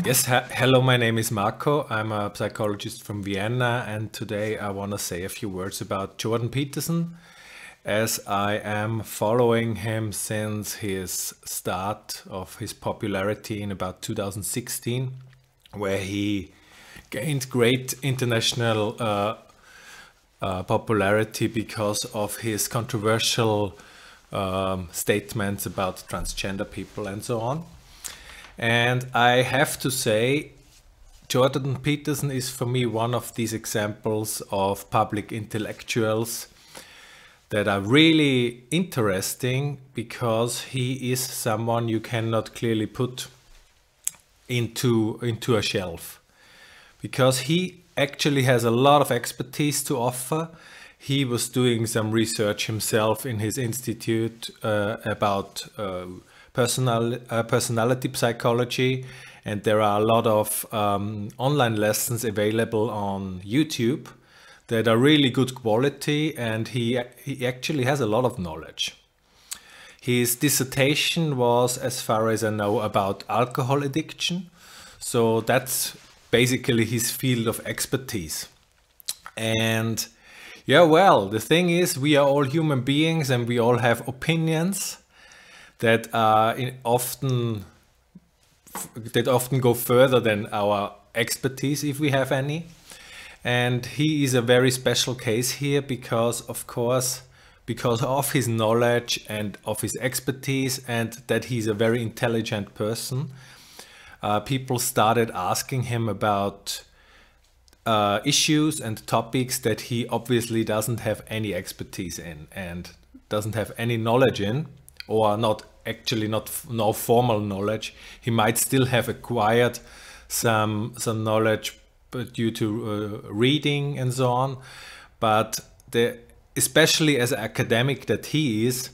Yes, hello, my name is Marco. I'm a psychologist from Vienna, and today I want to say a few words about Jordan Peterson, as I am following him since his start of his popularity in about 2016, where he gained great international popularity because of his controversial statements about transgender people and so on. And I have to say, Jordan Peterson is for me one of these examples of public intellectuals that are really interesting because he is someone you cannot clearly put into a shelf, because he actually has a lot of expertise to offer. He was doing some research himself in his institute about personality psychology, and there are a lot of online lessons available on YouTube that are really good quality, and he actually has a lot of knowledge. His dissertation was, as far as I know, about alcohol addiction, so that's basically his field of expertise. And yeah, well, the thing is, we are all human beings and we all have opinions that often go further than our expertise, if we have any. And he is a very special case here because, of course, because of his knowledge and of his expertise, and that he's a very intelligent person, people started asking him about issues and topics that he obviously doesn't have any expertise in and doesn't have any knowledge in, or no formal knowledge. He might still have acquired some knowledge due to reading and so on, but especially as an academic that he is,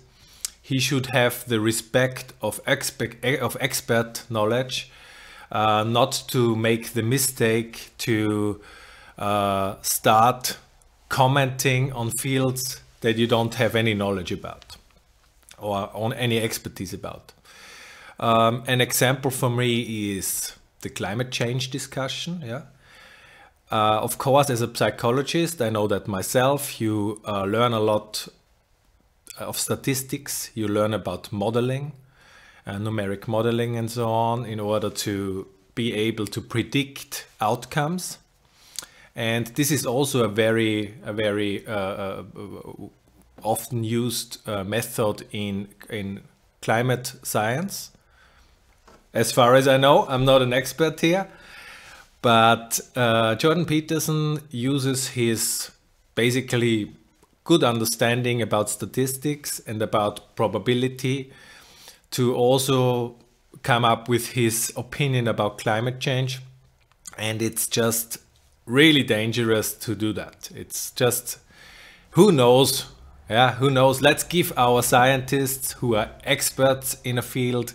he should have the respect of expert knowledge, not to make the mistake to start commenting on fields that you don't have any knowledge about or on any expertise about. An example for me is the climate change discussion. Yeah. Of course, as a psychologist, I know that myself. You learn a lot of statistics. You learn about modeling, numeric modeling and so on, in order to be able to predict outcomes. And this is also a very often used method in climate science. As far as I know, I'm not an expert here, but Jordan Peterson uses his basically good understanding about statistics and about probability to also come up with his opinion about climate change. And it's just really dangerous to do that. It's just, who knows? Yeah, who knows? Let's give our scientists who are experts in a field,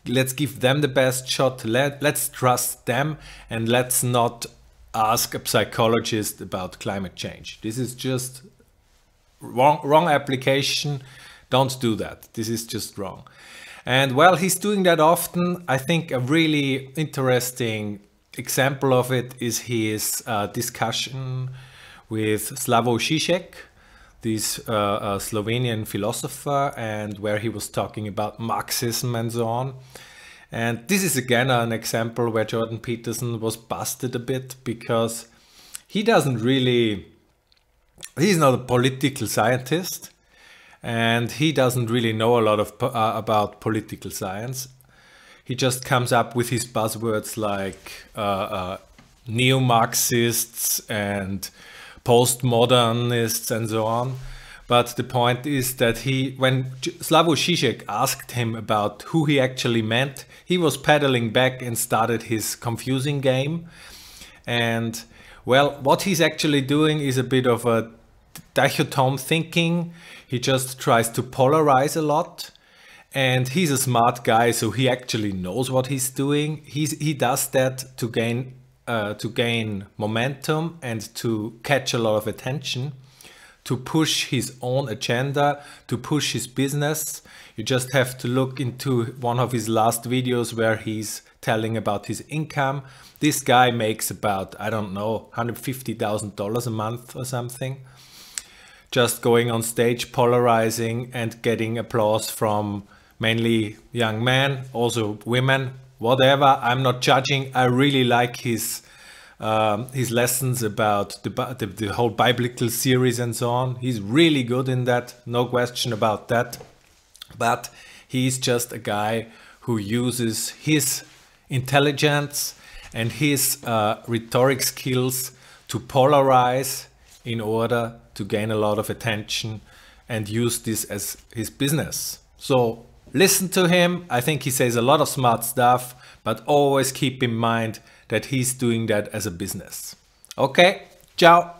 let's give them the best shot. Let's trust them, and let's not ask a psychologist about climate change. This is just wrong application. Don't do that. This is just wrong. And while he's doing that often, I think a really interesting example of it is his discussion with Slavoj Žižek, this Slovenian philosopher, and where he was talking about Marxism and so on. And this is again an example where Jordan Peterson was busted a bit, because he's not a political scientist, and he doesn't really know a lot of about political science. He just comes up with his buzzwords like neo-Marxists and postmodernists and so on. But the point is that when Slavoj Žižek asked him about who he actually meant, he was pedaling back and started his confusing game. And well, what he's actually doing is a bit of a dichotom thinking. He just tries to polarize a lot. And he's a smart guy, so he actually knows what he's doing. He does that to gain momentum and to catch a lot of attention, to push his own agenda, to push his business. You just have to look into one of his last videos where he's telling about his income. This guy makes about, I don't know, $150,000 a month or something. Just going on stage, polarizing and getting applause from mainly young men, also women, whatever. I'm not judging. I really like his lessons about the whole biblical series and so on. He's really good in that, no question about that. But he's just a guy who uses his intelligence and his rhetoric skills to polarize in order to gain a lot of attention and use this as his business. So listen to him. I think he says a lot of smart stuff, but always keep in mind that he's doing that as a business. Okay, ciao.